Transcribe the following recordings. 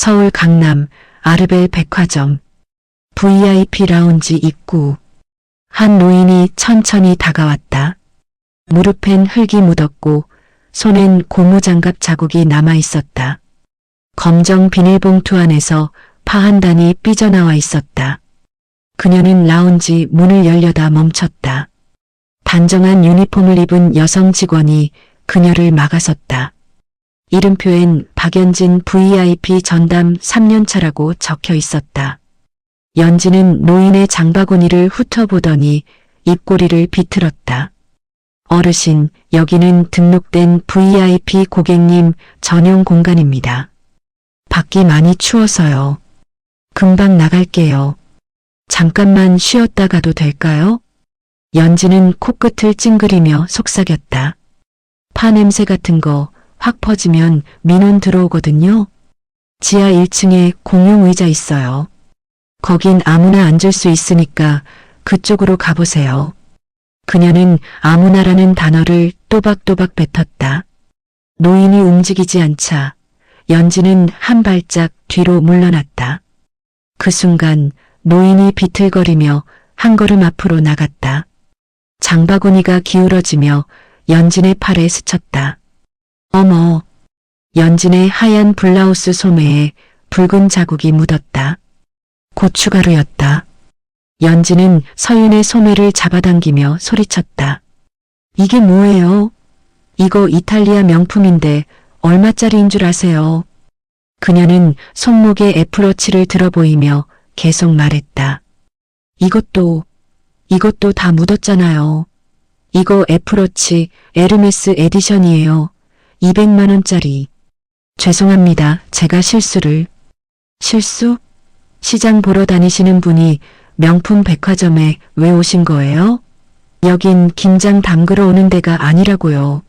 서울 강남 아르벨 백화점 VIP 라운지 입구. 한 노인이 천천히 다가왔다. 무릎엔 흙이 묻었고 손엔 고무장갑 자국이 남아 있었다. 검정 비닐봉투 안에서 파 한 단이 삐져나와 있었다. 그녀는 라운지 문을 열려다 멈췄다. 단정한 유니폼을 입은 여성 직원이 그녀를 막아섰다. 이름표엔 박연진 VIP 전담 3년차라고 적혀 있었다. 연진은 노인의 장바구니를 훑어보더니 입꼬리를 비틀었다. 어르신, 여기는 등록된 VIP 고객님 전용 공간입니다. 밖이 많이 추워서요. 금방 나갈게요. 잠깐만 쉬었다 가도 될까요? 연진은 코끝을 찡그리며 속삭였다. 파 냄새 같은 거 확 퍼지면 민원 들어오거든요. 지하 1층에 공용 의자 있어요. 거긴 아무나 앉을 수 있으니까 그쪽으로 가보세요. 그녀는 아무나라는 단어를 또박또박 뱉었다. 노인이 움직이지 않자 연진은 한 발짝 뒤로 물러났다. 그 순간 노인이 비틀거리며 한 걸음 앞으로 나갔다. 장바구니가 기울어지며 연진의 팔에 스쳤다. 어머! 연진의 하얀 블라우스 소매에 붉은 자국이 묻었다. 고춧가루였다. 연진은 서윤의 소매를 잡아당기며 소리쳤다. 이게 뭐예요? 이거 이탈리아 명품인데 얼마짜리인 줄 아세요? 그녀는 손목에 애플워치를 들어 보이며 계속 말했다. 이것도 다 묻었잖아요. 이거 애플워치 에르메스 에디션이에요. 200만 원짜리. 죄송합니다. 제가 실수를. 실수? 시장 보러 다니시는 분이 명품 백화점에 왜 오신 거예요? 여긴 김장 담그러 오는 데가 아니라고요.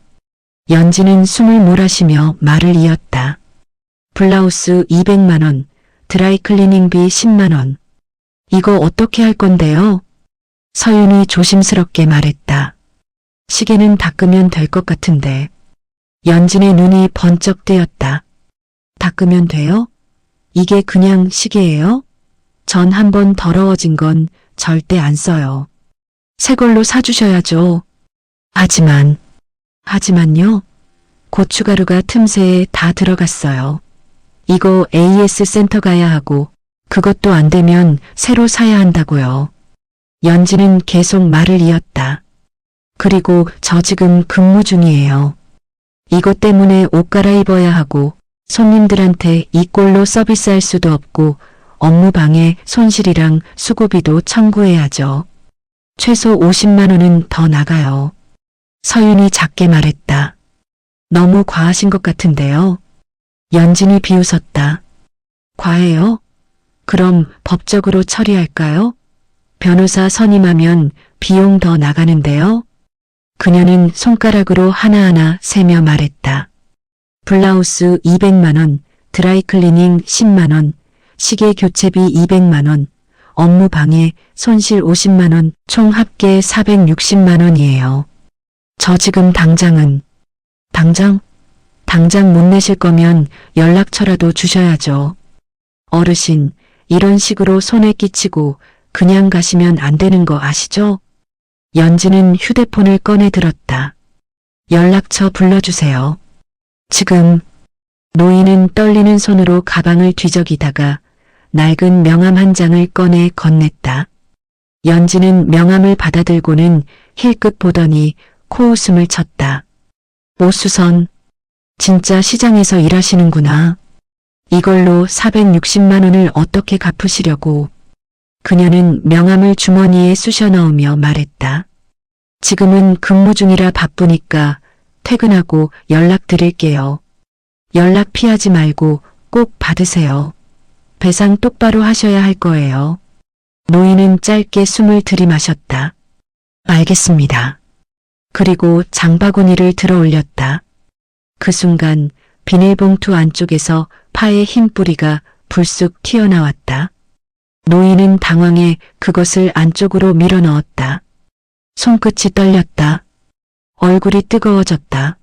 연진은 숨을 몰아쉬며 말을 이었다. 블라우스 200만 원, 드라이클리닝비 10만 원. 이거 어떻게 할 건데요? 서윤이 조심스럽게 말했다. 시계는 닦으면 될 것 같은데. 연진의 눈이 번쩍 뜨였다. 닦으면 돼요? 이게 그냥 시계예요? 전 한번 더러워진 건 절대 안 써요. 새 걸로 사주셔야죠. 하지만요. 고춧가루가 틈새에 다 들어갔어요. 이거 AS 센터 가야 하고 그것도 안 되면 새로 사야 한다고요. 연진은 계속 말을 이었다. 그리고 저 지금 근무 중이에요. 이것 때문에 옷 갈아입어야 하고 손님들한테 이 꼴로 서비스할 수도 없고 업무 방해 손실이랑 수고비도 청구해야죠. 최소 50만 원은 더 나가요. 서윤이 작게 말했다. 너무 과하신 것 같은데요. 연진이 비웃었다. 과해요? 그럼 법적으로 처리할까요? 변호사 선임하면 비용 더 나가는데요. 그녀는 손가락으로 하나하나 세며 말했다. 블라우스 200만 원, 드라이클리닝 10만 원, 시계 교체비 200만 원, 업무 방해 손실 50만 원, 총 합계 460만 원이에요. 저 지금 당장 못 내실 거면 연락처라도 주셔야죠. 어르신, 이런 식으로 손에 끼치고 그냥 가시면 안 되는 거 아시죠? 연진은 휴대폰을 꺼내 들었다. 연락처 불러주세요. 지금. 노인은 떨리는 손으로 가방을 뒤적이다가 낡은 명함 한 장을 꺼내 건넸다. 연진은 명함을 받아들고는 힐끗 보더니 코웃음을 쳤다. 오수선, 진짜 시장에서 일하시는구나. 이걸로 460만 원을 어떻게 갚으시려고. 그녀는 명함을 주머니에 쑤셔 넣으며 말했다. 지금은 근무 중이라 바쁘니까 퇴근하고 연락드릴게요. 연락 피하지 말고 꼭 받으세요. 배상 똑바로 하셔야 할 거예요. 노인은 짧게 숨을 들이마셨다. 알겠습니다. 그리고 장바구니를 들어 올렸다. 그 순간 비닐봉투 안쪽에서 파의 흰 뿌리가 불쑥 튀어나왔다. 노인은 당황해 그것을 안쪽으로 밀어 넣었다. 손끝이 떨렸다. 얼굴이 뜨거워졌다.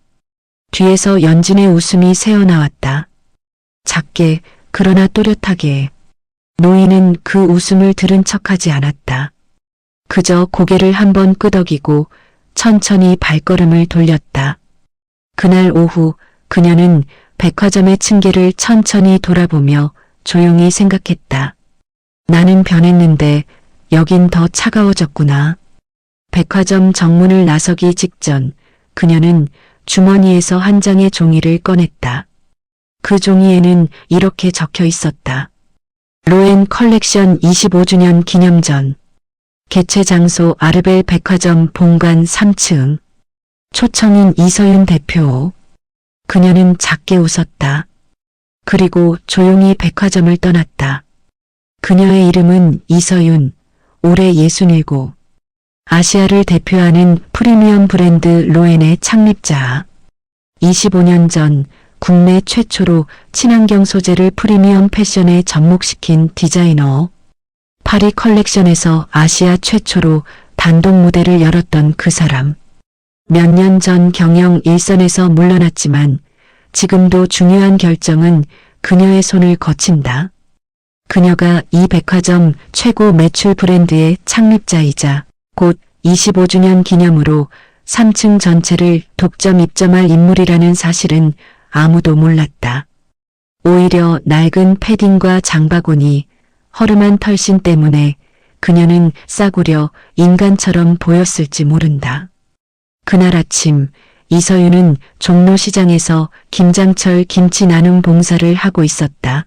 뒤에서 연진의 웃음이 새어나왔다. 작게 그러나 또렷하게 노인은 그 웃음을 들은 척하지 않았다. 그저 고개를 한번 끄덕이고 천천히 발걸음을 돌렸다. 그날 오후 그녀는 백화점의 층계를 천천히 돌아보며 조용히 생각했다. 나는 변했는데 여긴 더 차가워졌구나. 백화점 정문을 나서기 직전 그녀는 주머니에서 한 장의 종이를 꺼냈다. 그 종이에는 이렇게 적혀 있었다. 로엔 컬렉션 25주년 기념전. 개최 장소 아르벨 백화점 본관 3층. 초청인 이서윤 대표. 그녀는 작게 웃었다. 그리고 조용히 백화점을 떠났다. 그녀의 이름은 이서윤, 올해 67. 아시아를 대표하는 프리미엄 브랜드 로엔의 창립자. 25년 전 국내 최초로 친환경 소재를 프리미엄 패션에 접목시킨 디자이너. 파리 컬렉션에서 아시아 최초로 단독 무대를 열었던 그 사람. 몇 년 전 경영 일선에서 물러났지만 지금도 중요한 결정은 그녀의 손을 거친다. 그녀가 이 백화점 최고 매출 브랜드의 창립자이자 곧 25주년 기념으로 3층 전체를 독점 입점할 인물이라는 사실은 아무도 몰랐다. 오히려 낡은 패딩과 장바구니, 허름한 털신 때문에 그녀는 싸구려 인간처럼 보였을지 모른다. 그날 아침 이서윤은 종로시장에서 김장철 김치 나눔 봉사를 하고 있었다.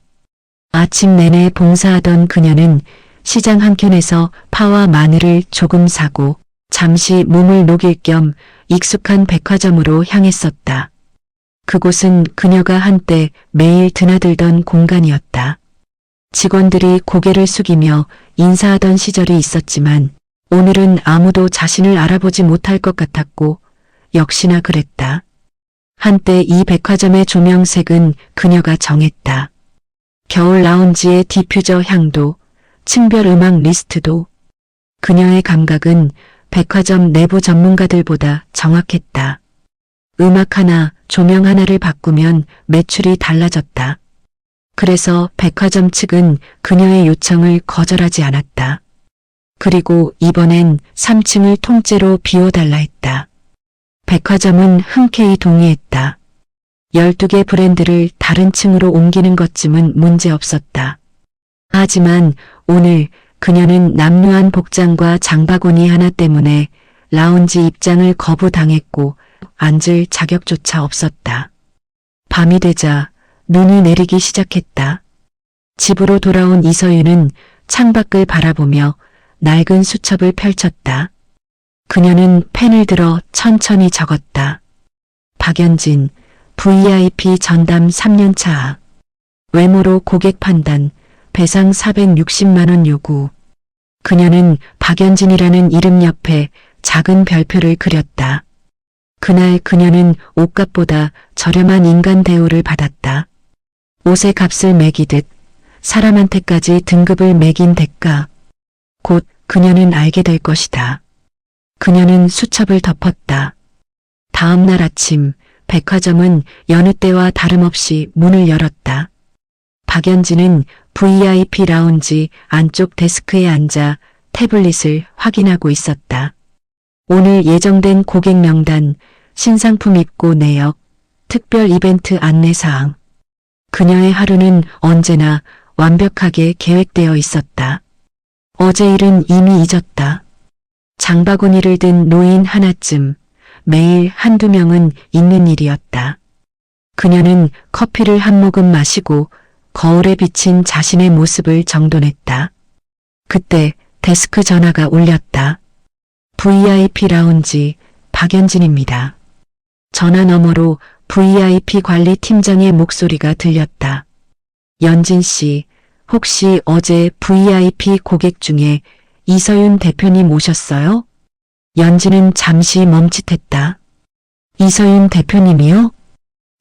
아침 내내 봉사하던 그녀는 시장 한켠에서 파와 마늘을 조금 사고 잠시 몸을 녹일 겸 익숙한 백화점으로 향했었다. 그곳은 그녀가 한때 매일 드나들던 공간이었다. 직원들이 고개를 숙이며 인사하던 시절이 있었지만 오늘은 아무도 자신을 알아보지 못할 것 같았고 역시나 그랬다. 한때 이 백화점의 조명색은 그녀가 정했다. 겨울 라운지의 디퓨저 향도, 층별 음악 리스트도. 그녀의 감각은 백화점 내부 전문가들보다 정확했다. 음악 하나, 조명 하나를 바꾸면 매출이 달라졌다. 그래서 백화점 측은 그녀의 요청을 거절하지 않았다. 그리고 이번엔 3층을 통째로 비워달라 했다. 백화점은 흔쾌히 동의했다. 12개 브랜드를 다른 층으로 옮기는 것쯤은 문제없었다. 하지만 오늘 그녀는 남루한 복장과 장바구니 하나 때문에 라운지 입장을 거부당했고 앉을 자격조차 없었다. 밤이 되자 눈이 내리기 시작했다. 집으로 돌아온 이서윤은 창밖을 바라보며 낡은 수첩을 펼쳤다. 그녀는 펜을 들어 천천히 적었다. 박연진, VIP 전담 3년차. 외모로 고객 판단, 배상 460만 원 요구. 그녀는 박연진이라는 이름 옆에 작은 별표를 그렸다. 그날 그녀는 옷값보다 저렴한 인간 대우를 받았다. 옷의 값을 매기듯 사람한테까지 등급을 매긴 대가. 곧 그녀는 알게 될 것이다. 그녀는 수첩을 덮었다. 다음 날 아침 백화점은 여느 때와 다름없이 문을 열었다. 박연진은 VIP 라운지 안쪽 데스크에 앉아 태블릿을 확인하고 있었다. 오늘 예정된 고객 명단, 신상품 입고 내역, 특별 이벤트 안내사항. 그녀의 하루는 언제나 완벽하게 계획되어 있었다. 어제 일은 이미 잊었다. 장바구니를 든 노인 하나쯤, 매일 한두 명은 있는 일이었다. 그녀는 커피를 한 모금 마시고 거울에 비친 자신의 모습을 정돈했다. 그때 데스크 전화가 울렸다. VIP 라운지 박연진입니다. 전화 너머로 VIP 관리 팀장의 목소리가 들렸다. 연진 씨, 혹시 어제 VIP 고객 중에 이서윤 대표님 오셨어요? 연진은 잠시 멈칫했다. 이서윤 대표님이요?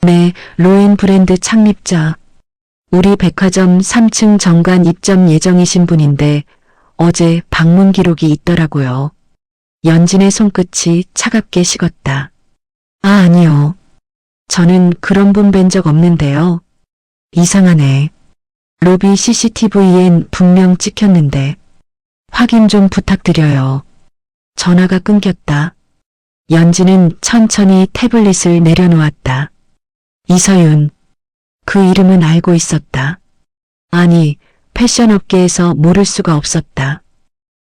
네, 로엔 브랜드 창립자. 우리 백화점 3층 정관 입점 예정이신 분인데 어제 방문 기록이 있더라고요. 연진의 손끝이 차갑게 식었다. 아, 아니요. 저는 그런 분 뵌 적 없는데요. 이상하네. 로비 CCTV엔 분명 찍혔는데 확인 좀 부탁드려요. 전화가 끊겼다. 연지는 천천히 태블릿을 내려놓았다. 이서윤. 그 이름은 알고 있었다. 아니, 패션업계에서 모를 수가 없었다.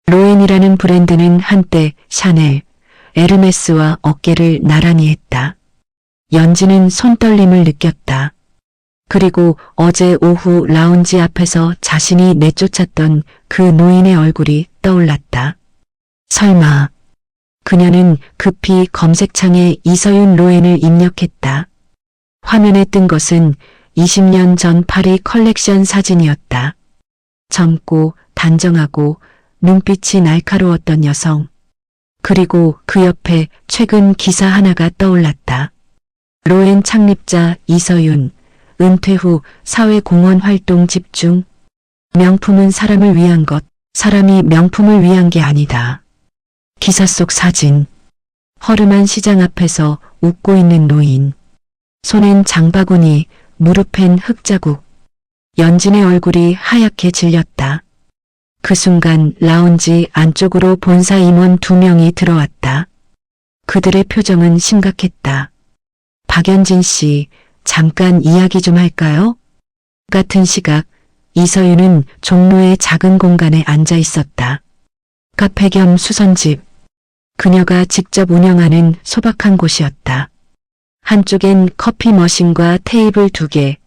로엔이라는 브랜드는 한때 샤넬, 에르메스와 어깨를 나란히 했다. 연지는 손떨림을 느꼈다. 그리고 어제 오후 라운지 앞에서 자신이 내쫓았던 그 노인의 얼굴이 떠올랐다. 설마 그녀는 급히 검색창에 이서윤 로엔을 입력했다. 화면에 뜬 것은 20년 전 파리 컬렉션 사진이었다. 젊고 단정하고 눈빛이 날카로웠던 여성. 그리고 그 옆에 최근 기사 하나가 떠올랐다. 로엔 창립자 이서윤, 은퇴 후 사회공헌 활동 집중. 명품은 사람을 위한 것, 사람이 명품을 위한 게 아니다. 기사 속 사진. 허름한 시장 앞에서 웃고 있는 노인. 손엔 장바구니, 무릎엔 흙자국. 연진의 얼굴이 하얗게 질렸다. 그 순간 라운지 안쪽으로 본사 임원 2명이 들어왔다. 그들의 표정은 심각했다. 박연진 씨, 잠깐 이야기 좀 할까요? 같은 시각, 이서윤은 종로의 작은 공간에 앉아 있었다. 카페 겸 수선집. 그녀가 직접 운영하는 소박한 곳이었다. 한쪽엔 커피 머신과 테이블 2개,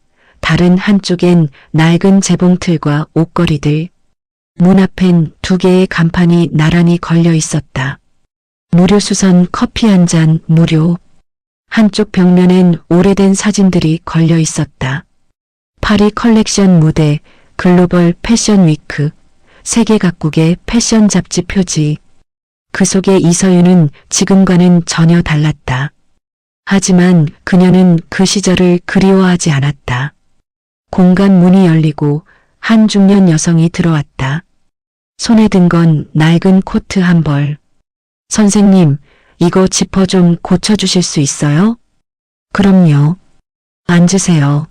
다른 한쪽엔 낡은 재봉틀과 옷걸이들. 문 앞엔 2개의 간판이 나란히 걸려 있었다. 무료 수선 커피 한 잔 무료. 한쪽 벽면엔 오래된 사진들이 걸려 있었다. 파리 컬렉션 무대, 글로벌 패션 위크, 세계 각국의 패션 잡지 표지. 그 속에 이서윤은 지금과는 전혀 달랐다. 하지만 그녀는 그 시절을 그리워하지 않았다. 공간 문이 열리고 한 중년 여성이 들어왔다. 손에 든 건 낡은 코트 한 벌. 선생님, 이거 지퍼 좀 고쳐주실 수 있어요? 그럼요. 앉으세요.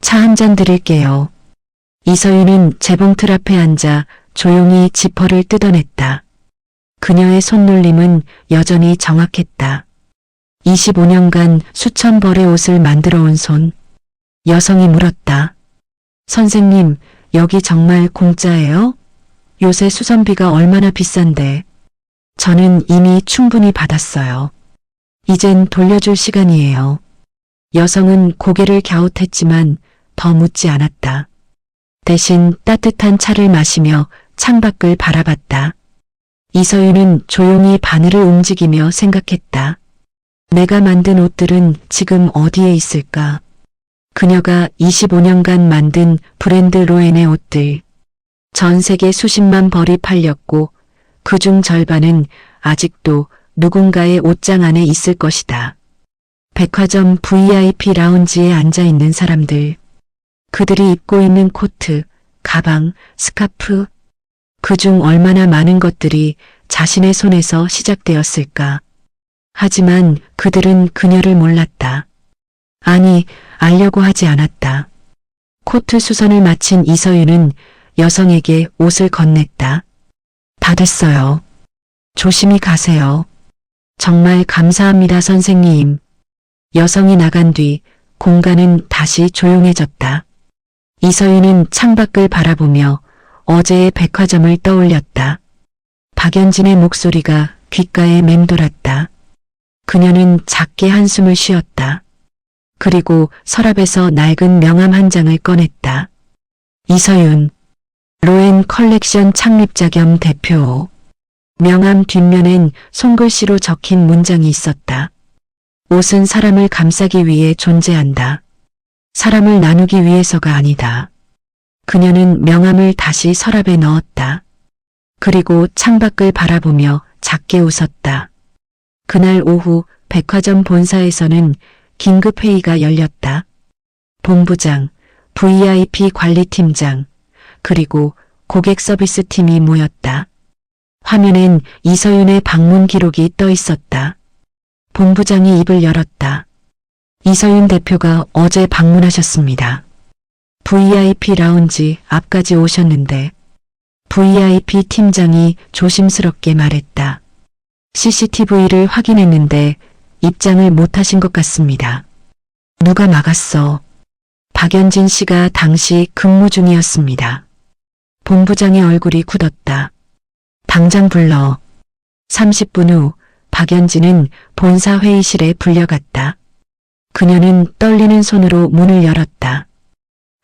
차 한 잔 드릴게요. 이서윤은 재봉틀 앞에 앉아 조용히 지퍼를 뜯어냈다. 그녀의 손놀림은 여전히 정확했다. 25년간 수천 벌의 옷을 만들어 온 손. 여성이 물었다. 선생님, 여기 정말 공짜예요? 요새 수선비가 얼마나 비싼데. 저는 이미 충분히 받았어요. 이젠 돌려줄 시간이에요. 여성은 고개를 갸웃했지만 더 묻지 않았다. 대신 따뜻한 차를 마시며 창밖을 바라봤다. 이서윤은 조용히 바늘을 움직이며 생각했다. 내가 만든 옷들은 지금 어디에 있을까? 그녀가 25년간 만든 브랜드 로엔의 옷들. 전 세계 수십만 벌이 팔렸고 그중 절반은 아직도 누군가의 옷장 안에 있을 것이다. 백화점 VIP 라운지에 앉아있는 사람들. 그들이 입고 있는 코트, 가방, 스카프. 그중 얼마나 많은 것들이 자신의 손에서 시작되었을까. 하지만 그들은 그녀를 몰랐다. 아니, 알려고 하지 않았다. 코트 수선을 마친 이서윤은 여성에게 옷을 건넸다. 다 됐어요. 조심히 가세요. 정말 감사합니다, 선생님. 여성이 나간 뒤 공간은 다시 조용해졌다. 이서윤은 창밖을 바라보며 어제의 백화점을 떠올렸다. 박연진의 목소리가 귓가에 맴돌았다. 그녀는 작게 한숨을 쉬었다. 그리고 서랍에서 낡은 명함 한 장을 꺼냈다. 이서윤, 로엔 컬렉션 창립자 겸 대표. 명함 뒷면엔 손글씨로 적힌 문장이 있었다. 옷은 사람을 감싸기 위해 존재한다. 사람을 나누기 위해서가 아니다. 그녀는 명함을 다시 서랍에 넣었다. 그리고 창밖을 바라보며 작게 웃었다. 그날 오후 백화점 본사에서는 긴급회의가 열렸다. 본부장, VIP 관리팀장, 그리고 고객 서비스 팀이 모였다. 화면엔 이서윤의 방문 기록이 떠 있었다. 본부장이 입을 열었다. 이서윤 대표가 어제 방문하셨습니다. VIP 라운지 앞까지 오셨는데 VIP 팀장이 조심스럽게 말했다. CCTV를 확인했는데 입장을 못하신 것 같습니다. 누가 막았어? 박연진 씨가 당시 근무 중이었습니다. 본부장의 얼굴이 굳었다. 당장 불러. 30분 후 박연진은 본사 회의실에 불려갔다. 그녀는 떨리는 손으로 문을 열었다.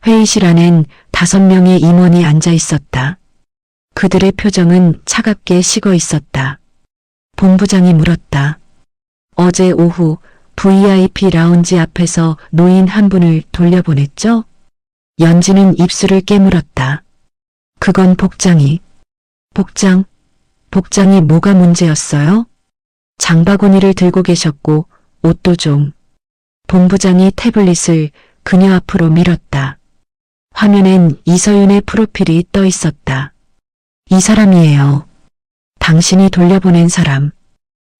회의실 안엔 5명의 임원이 앉아 있었다. 그들의 표정은 차갑게 식어 있었다. 본부장이 물었다. 어제 오후 VIP 라운지 앞에서 노인 한 분을 돌려보냈죠? 연지는 입술을 깨물었다. 그건 복장이. 복장이 뭐가 문제였어요? 장바구니를 들고 계셨고 옷도 좀. 본부장이 태블릿을 그녀 앞으로 밀었다. 화면엔 이서윤의 프로필이 떠 있었다. 이 사람이에요. 당신이 돌려보낸 사람.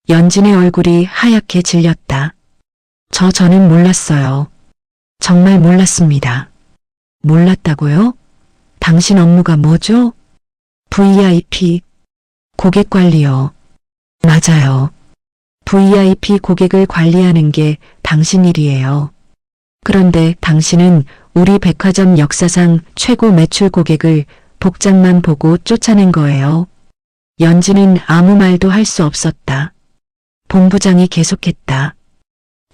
연진의 얼굴이 하얗게 질렸다. 저는 몰랐어요. 정말 몰랐습니다. 몰랐다고요? 당신 업무가 뭐죠? VIP. 고객 관리요. 맞아요. VIP 고객을 관리하는 게 당신 일이에요. 그런데 당신은 우리 백화점 역사상 최고 매출 고객을 복장만 보고 쫓아낸 거예요. 연지는 아무 말도 할 수 없었다. 본부장이 계속했다.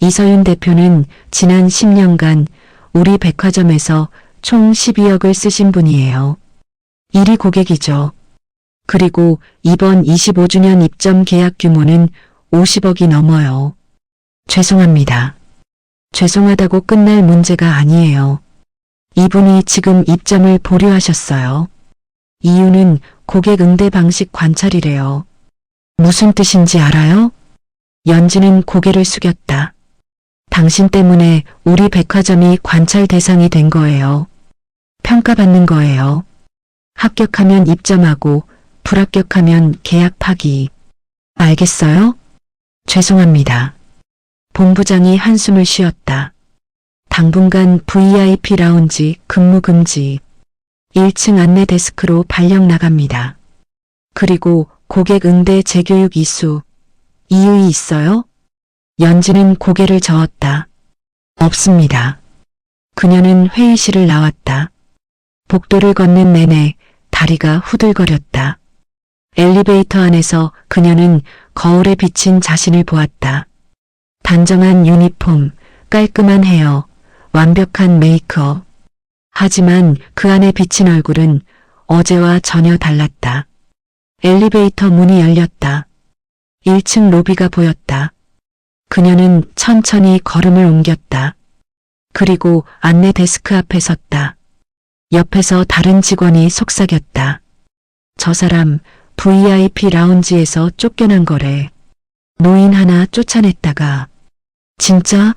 이서윤 대표는 지난 10년간 우리 백화점에서 총 12억을 쓰신 분이에요. 1위 고객이죠. 그리고 이번 25주년 입점 계약 규모는 50억이 넘어요. 죄송합니다. 죄송하다고 끝날 문제가 아니에요. 이분이 지금 입점을 보류하셨어요. 이유는 고객 응대 방식 관찰이래요. 무슨 뜻인지 알아요? 연지는 고개를 숙였다. 당신 때문에 우리 백화점이 관찰 대상이 된 거예요. 평가받는 거예요. 합격하면 입점하고 불합격하면 계약 파기. 알겠어요? 죄송합니다. 본부장이 한숨을 쉬었다. 당분간 VIP 라운지 근무 금지. 1층 안내 데스크로 발령 나갑니다. 그리고 고객 응대 재교육 이수. 이의 있어요? 연지는 고개를 저었다. 없습니다. 그녀는 회의실을 나왔다. 복도를 걷는 내내 다리가 후들거렸다. 엘리베이터 안에서 그녀는 거울에 비친 자신을 보았다. 단정한 유니폼, 깔끔한 헤어, 완벽한 메이크업. 하지만 그 안에 비친 얼굴은 어제와 전혀 달랐다. 엘리베이터 문이 열렸다. 1층 로비가 보였다. 그녀는 천천히 걸음을 옮겼다. 그리고 안내 데스크 앞에 섰다. 옆에서 다른 직원이 속삭였다. 저 사람 VIP 라운지에서 쫓겨난 거래. 노인 하나 쫓아냈다가. 진짜?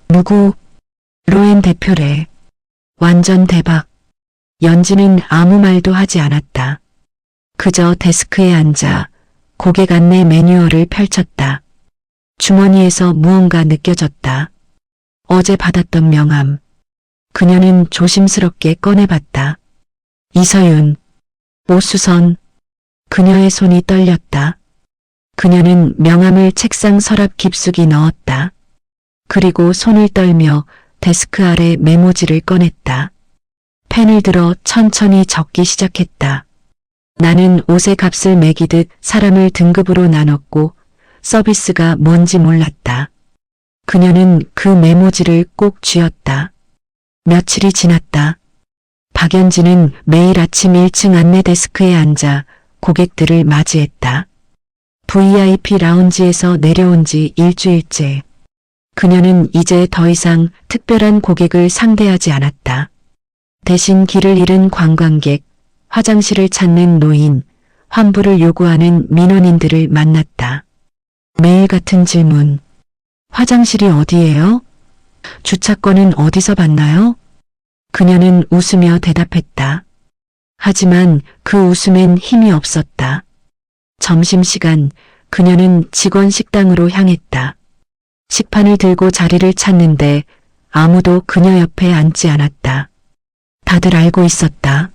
누구? 로엔 대표래. 완전 대박. 연지는 아무 말도 하지 않았다. 그저 데스크에 앉아 고객 안내 매뉴얼을 펼쳤다. 주머니에서 무언가 느껴졌다. 어제 받았던 명함. 그녀는 조심스럽게 꺼내봤다. 이서윤. 오수선. 그녀의 손이 떨렸다. 그녀는 명함을 책상 서랍 깊숙이 넣었다. 그리고 손을 떨며 데스크 아래 메모지를 꺼냈다. 펜을 들어 천천히 적기 시작했다. 나는 옷의 값을 매기듯 사람을 등급으로 나눴고 서비스가 뭔지 몰랐다. 그녀는 그 메모지를 꼭 쥐었다. 며칠이 지났다. 박연진은 매일 아침 1층 안내 데스크에 앉아 고객들을 맞이했다. VIP 라운지에서 내려온 지 일주일째. 그녀는 이제 더 이상 특별한 고객을 상대하지 않았다. 대신 길을 잃은 관광객, 화장실을 찾는 노인, 환불을 요구하는 민원인들을 만났다. 매일 같은 질문. 화장실이 어디예요? 주차권은 어디서 받나요? 그녀는 웃으며 대답했다. 하지만 그 웃음엔 힘이 없었다. 점심시간 그녀는 직원 식당으로 향했다. 식판을 들고 자리를 찾는데 아무도 그녀 옆에 앉지 않았다. 다들 알고 있었다.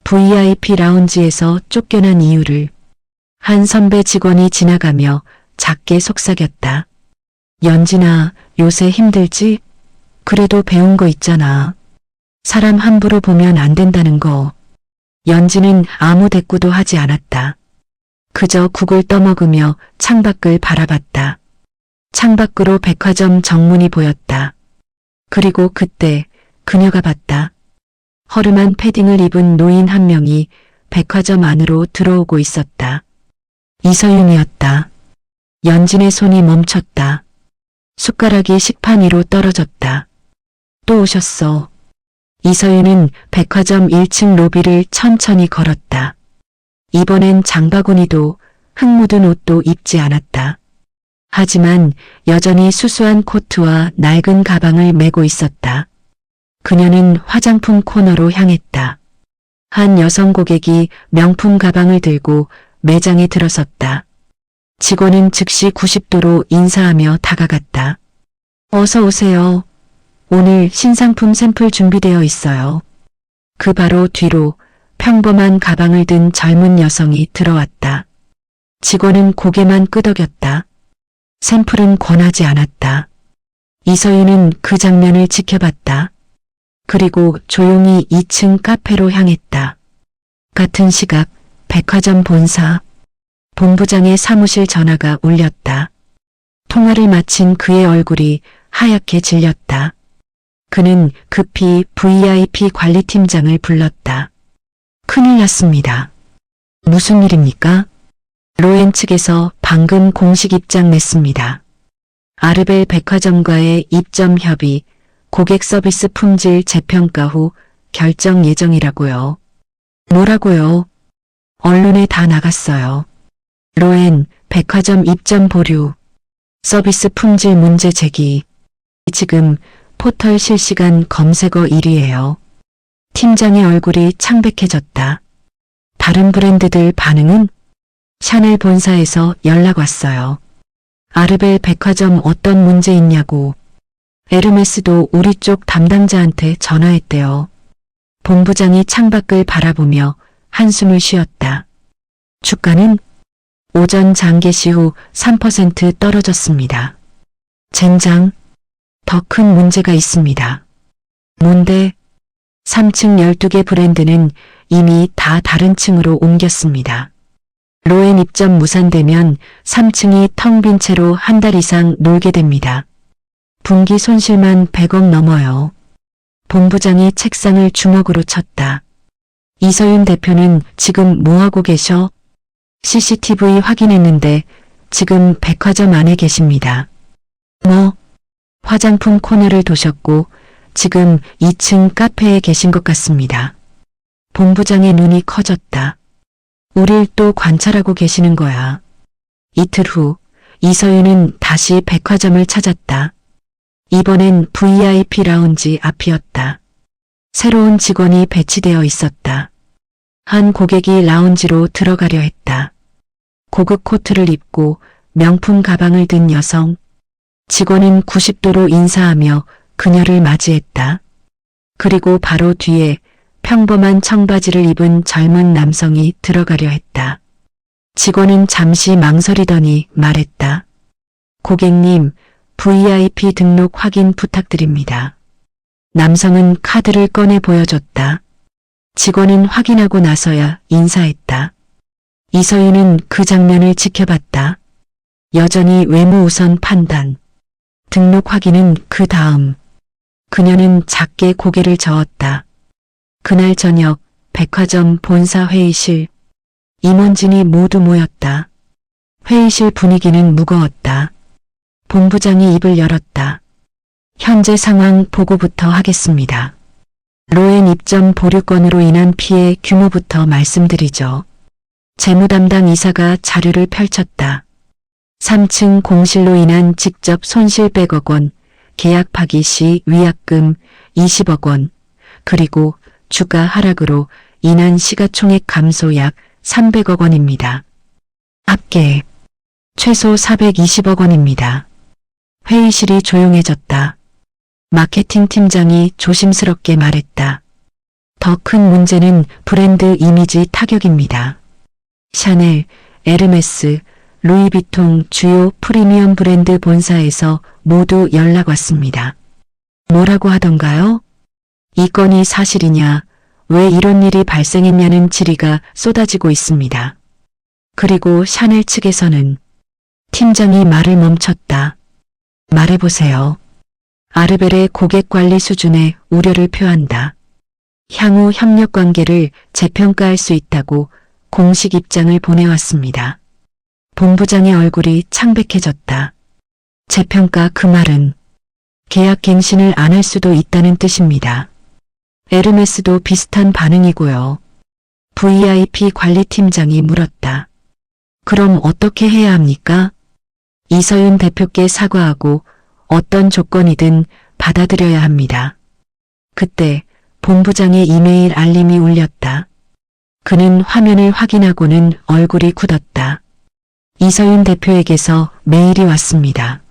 VIP 라운지에서 쫓겨난 이유를. 한 선배 직원이 지나가며 작게 속삭였다. 연진아, 요새 힘들지? 그래도 배운 거 있잖아. 사람 함부로 보면 안 된다는 거. 연진은 아무 대꾸도 하지 않았다. 그저 국을 떠먹으며 창밖을 바라봤다. 창밖으로 백화점 정문이 보였다. 그리고 그때 그녀가 봤다. 허름한 패딩을 입은 노인 한 명이 백화점 안으로 들어오고 있었다. 이서윤이었다. 연진의 손이 멈췄다. 숟가락이 식판 위로 떨어졌다. 또 오셨어. 이서윤은 백화점 1층 로비를 천천히 걸었다. 이번엔 장바구니도 흙 묻은 옷도 입지 않았다. 하지만 여전히 수수한 코트와 낡은 가방을 메고 있었다. 그녀는 화장품 코너로 향했다. 한 여성 고객이 명품 가방을 들고 매장에 들어섰다. 직원은 즉시 90도로 인사하며 다가갔다. 어서 오세요. 오늘 신상품 샘플 준비되어 있어요. 그 바로 뒤로 평범한 가방을 든 젊은 여성이 들어왔다. 직원은 고개만 끄덕였다. 샘플은 권하지 않았다. 이서윤은 그 장면을 지켜봤다. 그리고 조용히 2층 카페로 향했다. 같은 시각 백화점 본사. 본부장의 사무실 전화가 울렸다. 통화를 마친 그의 얼굴이 하얗게 질렸다. 그는 급히 VIP 관리팀장을 불렀다. 큰일 났습니다. 무슨 일입니까? 로엔 측에서 방금 공식 입장 냈습니다. 아르벨 백화점과의 입점 협의, 고객 서비스 품질 재평가 후 결정 예정이라고요. 뭐라고요? 언론에 다 나갔어요. 로엔 백화점 입점 보류, 서비스 품질 문제 제기. 지금 포털 실시간 검색어 1위예요. 팀장의 얼굴이 창백해졌다. 다른 브랜드들 반응은? 샤넬 본사에서 연락 왔어요. 아르벨 백화점 어떤 문제 있냐고. 에르메스도 우리 쪽 담당자한테 전화했대요. 본부장이 창밖을 바라보며 한숨을 쉬었다. 주가는 오전 장개시 후 3% 떨어졌습니다. 젠장, 더 큰 문제가 있습니다. 뭔데? 3층 12개 브랜드는 이미 다 다른 층으로 옮겼습니다. 로엔 입점 무산되면 3층이 텅 빈 채로 한 달 이상 놀게 됩니다. 분기 손실만 100억 넘어요. 본부장이 책상을 주먹으로 쳤다. 이서윤 대표는 지금 뭐하고 계셔? CCTV 확인했는데 지금 백화점 안에 계십니다. 뭐? 화장품 코너를 도셨고 지금 2층 카페에 계신 것 같습니다. 본부장의 눈이 커졌다. 우릴 또 관찰하고 계시는 거야. 이틀 후 이서윤은 다시 백화점을 찾았다. 이번엔 VIP 라운지 앞이었다. 새로운 직원이 배치되어 있었다. 한 고객이 라운지로 들어가려 했다. 고급 코트를 입고 명품 가방을 든 여성. 직원은 90도로 인사하며 그녀를 맞이했다. 그리고 바로 뒤에 평범한 청바지를 입은 젊은 남성이 들어가려 했다. 직원은 잠시 망설이더니 말했다. 고객님, VIP 등록 확인 부탁드립니다. 남성은 카드를 꺼내 보여줬다. 직원은 확인하고 나서야 인사했다. 이서윤은 그 장면을 지켜봤다. 여전히 외모 우선 판단. 등록 확인은 그 다음. 그녀는 작게 고개를 저었다. 그날 저녁 백화점 본사 회의실. 임원진이 모두 모였다. 회의실 분위기는 무거웠다. 본부장이 입을 열었다. 현재 상황 보고부터 하겠습니다. 로엔 입점 보류 건으로 인한 피해 규모부터 말씀드리죠. 재무담당 이사가 자료를 펼쳤다. 3층 공실로 인한 직접 손실 100억 원, 계약 파기 시 위약금 20억 원, 그리고 주가 하락으로 인한 시가총액 감소 약 300억 원입니다. 합계 최소 420억 원입니다. 회의실이 조용해졌다. 마케팅 팀장이 조심스럽게 말했다. 더 큰 문제는 브랜드 이미지 타격입니다. 샤넬, 에르메스, 루이비통 주요 프리미엄 브랜드 본사에서 모두 연락 왔습니다. 뭐라고 하던가요? 이 건이 사실이냐, 왜 이런 일이 발생했냐는 질의가 쏟아지고 있습니다. 그리고 샤넬 측에서는 팀장이 말을 멈췄다. 말해보세요. 아르벨의 고객 관리 수준에 우려를 표한다. 향후 협력 관계를 재평가할 수 있다고 공식 입장을 보내왔습니다. 본부장의 얼굴이 창백해졌다. 재평가 그 말은 계약 갱신을 안 할 수도 있다는 뜻입니다. 에르메스도 비슷한 반응이고요. VIP 관리팀장이 물었다. 그럼 어떻게 해야 합니까? 이서윤 대표께 사과하고 어떤 조건이든 받아들여야 합니다. 그때 본부장의 이메일 알림이 울렸다. 그는 화면을 확인하고는 얼굴이 굳었다. 이서윤 대표에게서 메일이 왔습니다.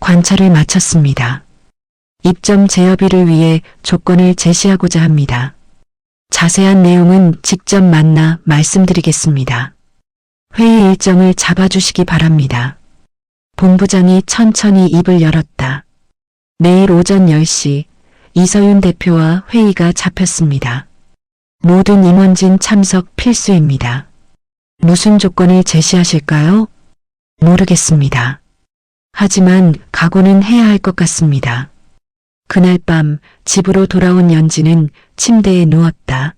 관찰을 마쳤습니다. 입점 재협의를 위해 조건을 제시하고자 합니다. 자세한 내용은 직접 만나 말씀드리겠습니다. 회의 일정을 잡아주시기 바랍니다. 본부장이 천천히 입을 열었다. 내일 오전 10시 이서윤 대표와 회의가 잡혔습니다. 모든 임원진 참석 필수입니다. 무슨 조건을 제시하실까요? 모르겠습니다. 하지만 각오는 해야 할 것 같습니다. 그날 밤 집으로 돌아온 연지는 침대에 누웠다.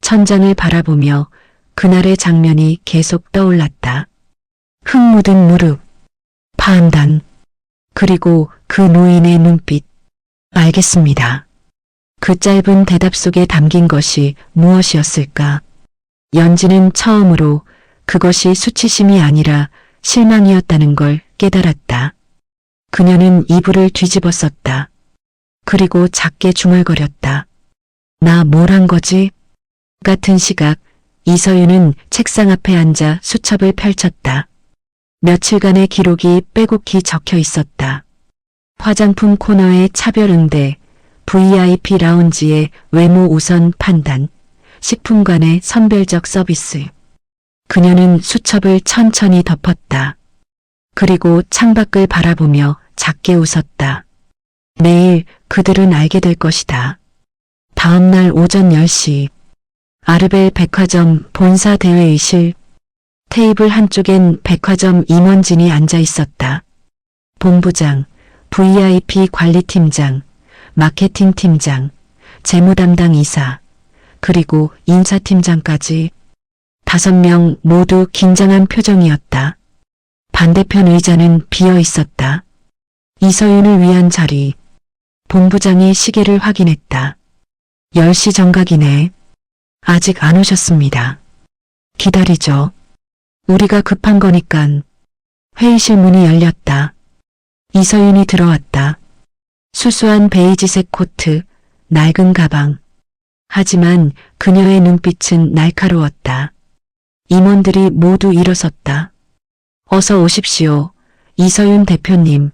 천장을 바라보며 그날의 장면이 계속 떠올랐다. 흙 묻은 무릎, 판단, 그리고 그 노인의 눈빛. 알겠습니다. 그 짧은 대답 속에 담긴 것이 무엇이었을까? 연지는 처음으로 그것이 수치심이 아니라 실망이었다는 걸 깨달았다. 그녀는 이불을 뒤집었었다. 그리고 작게 중얼거렸다. 나 뭘 한 거지? 같은 시각 이서윤은 책상 앞에 앉아 수첩을 펼쳤다. 며칠간의 기록이 빼곡히 적혀 있었다. 화장품 코너의 차별 응대, VIP 라운지의 외모 우선 판단, 식품관의 선별적 서비스. 그녀는 수첩을 천천히 덮었다. 그리고 창밖을 바라보며 작게 웃었다. 내일 그들은 알게 될 것이다. 다음 날 오전 10시 아르벨 백화점 본사 대회의실. 테이블 한쪽엔 백화점 임원진이 앉아 있었다. 본부장, VIP 관리팀장, 마케팅팀장, 재무담당 이사, 그리고 인사팀장까지 5명 모두 긴장한 표정이었다. 반대편 의자는 비어 있었다. 이서윤을 위한 자리. 본부장이 시계를 확인했다. 10시 정각이네. 아직 안 오셨습니다. 기다리죠. 우리가 급한 거니깐. 회의실 문이 열렸다. 이서윤이 들어왔다. 수수한 베이지색 코트, 낡은 가방. 하지만 그녀의 눈빛은 날카로웠다. 임원들이 모두 일어섰다. 어서 오십시오. 이서윤 대표님.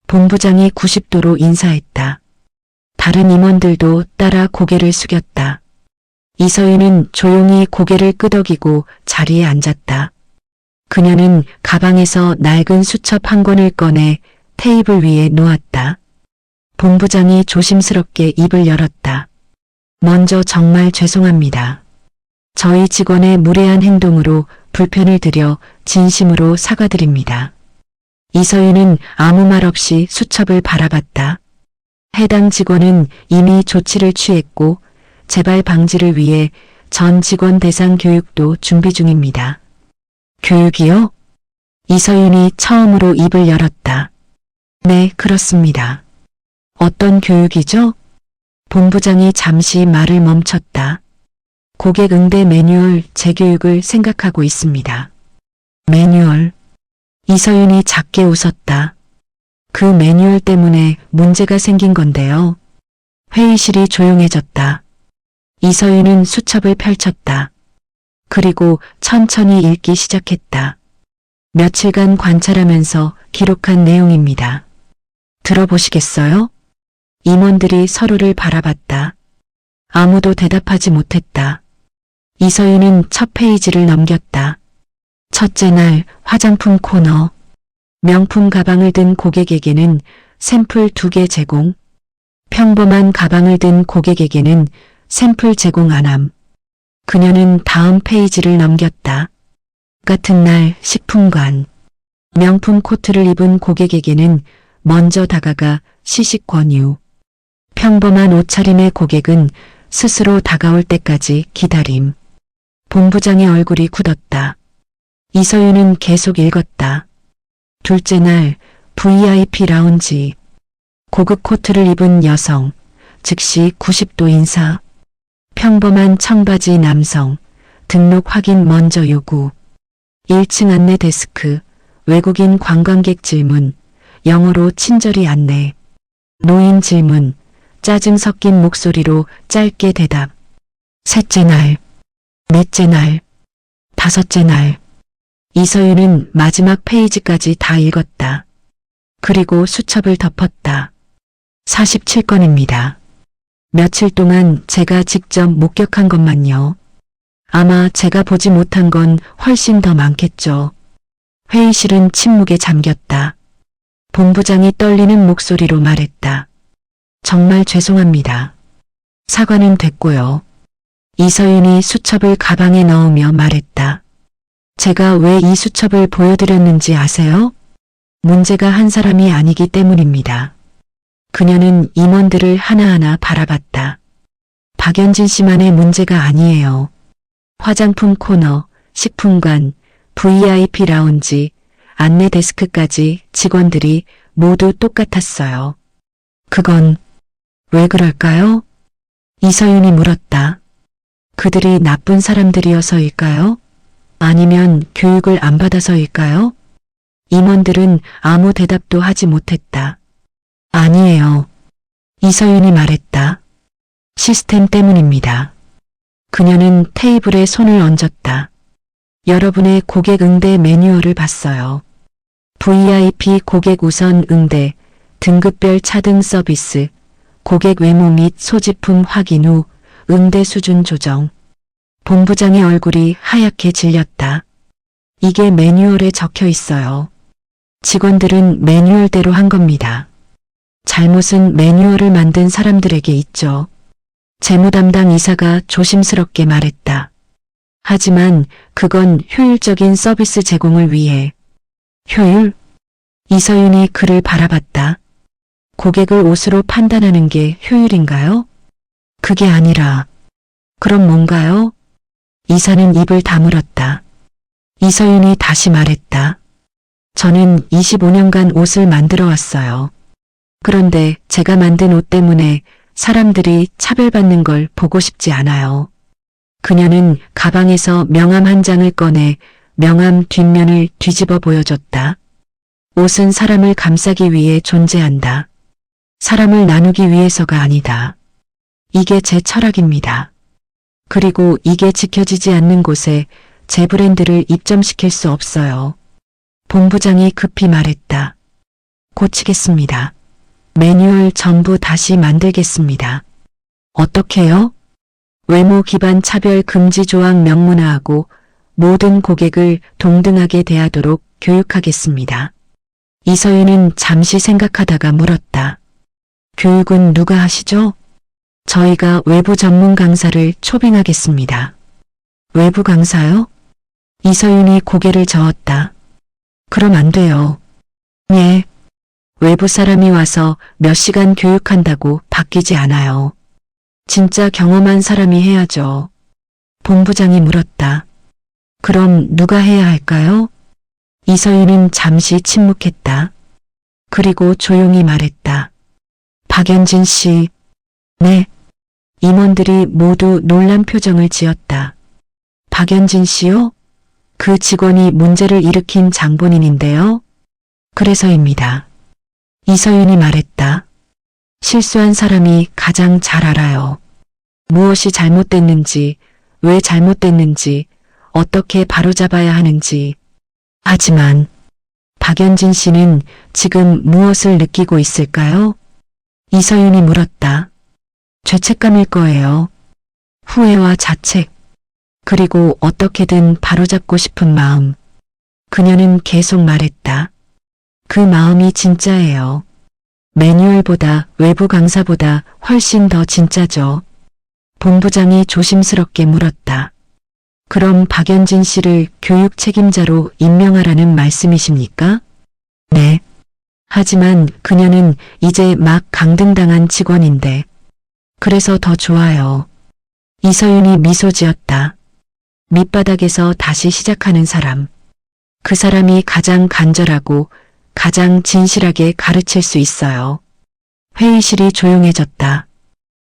본부장이 90도로 인사했다. 다른 임원들도 따라 고개를 숙였다. 이서윤은 조용히 고개를 끄덕이고 자리에 앉았다. 그녀는 가방에서 낡은 수첩 한 권을 꺼내 테이블 위에 놓았다. 본부장이 조심스럽게 입을 열었다. 먼저 정말 죄송합니다. 저희 직원의 무례한 행동으로 불편을 드려 진심으로 사과드립니다. 이서윤은 아무 말 없이 수첩을 바라봤다. 해당 직원은 이미 조치를 취했고 재발 방지를 위해 전 직원 대상 교육도 준비 중입니다. 교육이요? 이서윤이 처음으로 입을 열었다. 네, 그렇습니다. 어떤 교육이죠? 본부장이 잠시 말을 멈췄다. 고객 응대 매뉴얼 재교육을 생각하고 있습니다. 매뉴얼. 이서윤이 작게 웃었다. 그 매뉴얼 때문에 문제가 생긴 건데요. 회의실이 조용해졌다. 이서윤은 수첩을 펼쳤다. 그리고 천천히 읽기 시작했다. 며칠간 관찰하면서 기록한 내용입니다. 들어보시겠어요? 임원들이 서로를 바라봤다. 아무도 대답하지 못했다. 이서윤은 첫 페이지를 넘겼다. 첫째 날 화장품 코너. 명품 가방을 든 고객에게는 샘플 2개 제공. 평범한 가방을 든 고객에게는 샘플 제공 안함. 그녀는 다음 페이지를 넘겼다. 같은 날 식품관. 명품 코트를 입은 고객에게는 먼저 다가가 시식 권유. 평범한 옷차림의 고객은 스스로 다가올 때까지 기다림. 본부장의 얼굴이 굳었다. 이서윤은 계속 읽었다. 둘째 날 VIP 라운지. 고급 코트를 입은 여성, 즉시 90도 인사. 평범한 청바지 남성, 등록 확인 먼저 요구. 1층 안내 데스크, 외국인 관광객 질문, 영어로 친절히 안내. 노인 질문, 짜증 섞인 목소리로 짧게 대답. 셋째 날, 넷째 날, 다섯째 날. 이서윤은 마지막 페이지까지 다 읽었다. 그리고 수첩을 덮었다. 47건입니다. 며칠 동안 제가 직접 목격한 것만요. 아마 제가 보지 못한 건 훨씬 더 많겠죠. 회의실은 침묵에 잠겼다. 본부장이 떨리는 목소리로 말했다. 정말 죄송합니다. 사과는 됐고요. 이서윤이 수첩을 가방에 넣으며 말했다. 제가 왜 이 수첩을 보여드렸는지 아세요? 문제가 한 사람이 아니기 때문입니다. 그녀는 임원들을 하나하나 바라봤다. 박연진 씨만의 문제가 아니에요. 화장품 코너, 식품관, VIP 라운지, 안내 데스크까지 직원들이 모두 똑같았어요. 그건 왜 그럴까요? 이서윤이 물었다. 그들이 나쁜 사람들이어서일까요? 아니면 교육을 안 받아서일까요? 임원들은 아무 대답도 하지 못했다. 아니에요. 이서윤이 말했다. 시스템 때문입니다. 그녀는 테이블에 손을 얹었다. 여러분의 고객 응대 매뉴얼을 봤어요. VIP 고객 우선 응대, 등급별 차등 서비스, 고객 외모 및 소지품 확인 후 응대 수준 조정. 본부장의 얼굴이 하얗게 질렸다. 이게 매뉴얼에 적혀 있어요. 직원들은 매뉴얼대로 한 겁니다. 잘못은 매뉴얼을 만든 사람들에게 있죠. 재무 담당 이사가 조심스럽게 말했다. 하지만 그건 효율적인 서비스 제공을 위해. 효율? 이서윤이 그를 바라봤다. 고객을 옷으로 판단하는 게 효율인가요? 그게 아니라. 그럼 뭔가요? 이사는 입을 다물었다. 이서윤이 다시 말했다. 저는 25년간 옷을 만들어 왔어요. 그런데 제가 만든 옷 때문에 사람들이 차별받는 걸 보고 싶지 않아요. 그녀는 가방에서 명함 한 장을 꺼내 명함 뒷면을 뒤집어 보여줬다. 옷은 사람을 감싸기 위해 존재한다. 사람을 나누기 위해서가 아니다. 이게 제 철학입니다. 그리고 이게 지켜지지 않는 곳에 제 브랜드를 입점시킬 수 없어요. 본부장이 급히 말했다. 고치겠습니다. 매뉴얼 전부 다시 만들겠습니다. 어떻게요? 외모 기반 차별 금지 조항 명문화하고 모든 고객을 동등하게 대하도록 교육하겠습니다. 이서윤은 잠시 생각하다가 물었다. 교육은 누가 하시죠? 저희가 외부 전문 강사를 초빙하겠습니다. 외부 강사요? 이서윤이 고개를 저었다. 그럼 안 돼요. 예. 외부 사람이 와서 몇 시간 교육한다고 바뀌지 않아요. 진짜 경험한 사람이 해야죠. 본부장이 물었다. 그럼 누가 해야 할까요? 이서윤은 잠시 침묵했다. 그리고 조용히 말했다. 박연진 씨. 네. 임원들이 모두 놀란 표정을 지었다. 박연진 씨요? 그 직원이 문제를 일으킨 장본인인데요. 그래서입니다. 이서윤이 말했다. 실수한 사람이 가장 잘 알아요. 무엇이 잘못됐는지, 왜 잘못됐는지, 어떻게 바로잡아야 하는지. 하지만 박연진 씨는 지금 무엇을 느끼고 있을까요? 이서윤이 물었다. 죄책감일 거예요. 후회와 자책, 그리고 어떻게든 바로잡고 싶은 마음. 그녀는 계속 말했다. 그 마음이 진짜예요. 매뉴얼보다 외부 강사보다 훨씬 더 진짜죠. 본부장이 조심스럽게 물었다. 그럼 박연진 씨를 교육 책임자로 임명하라는 말씀이십니까? 네. 하지만 그녀는 이제 막 강등당한 직원인데. 그래서 더 좋아요. 이서윤이 미소 지었다. 밑바닥에서 다시 시작하는 사람. 그 사람이 가장 간절하고 가장 진실하게 가르칠 수 있어요. 회의실이 조용해졌다.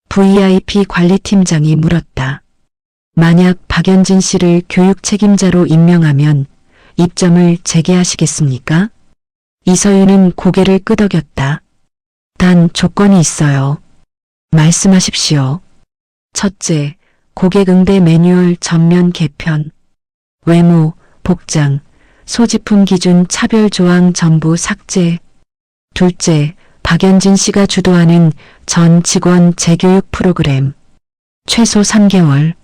VIP 관리팀장이 물었다. 만약 박연진 씨를 교육 책임자로 임명하면 입점을 재개하시겠습니까? 이서윤은 고개를 끄덕였다. 단 조건이 있어요. 말씀하십시오. 첫째, 고객 응대 매뉴얼 전면 개편. 외모, 복장, 소지품 기준 차별 조항 전부 삭제. 둘째, 박연진 씨가 주도하는 전 직원 재교육 프로그램. 최소 3개월.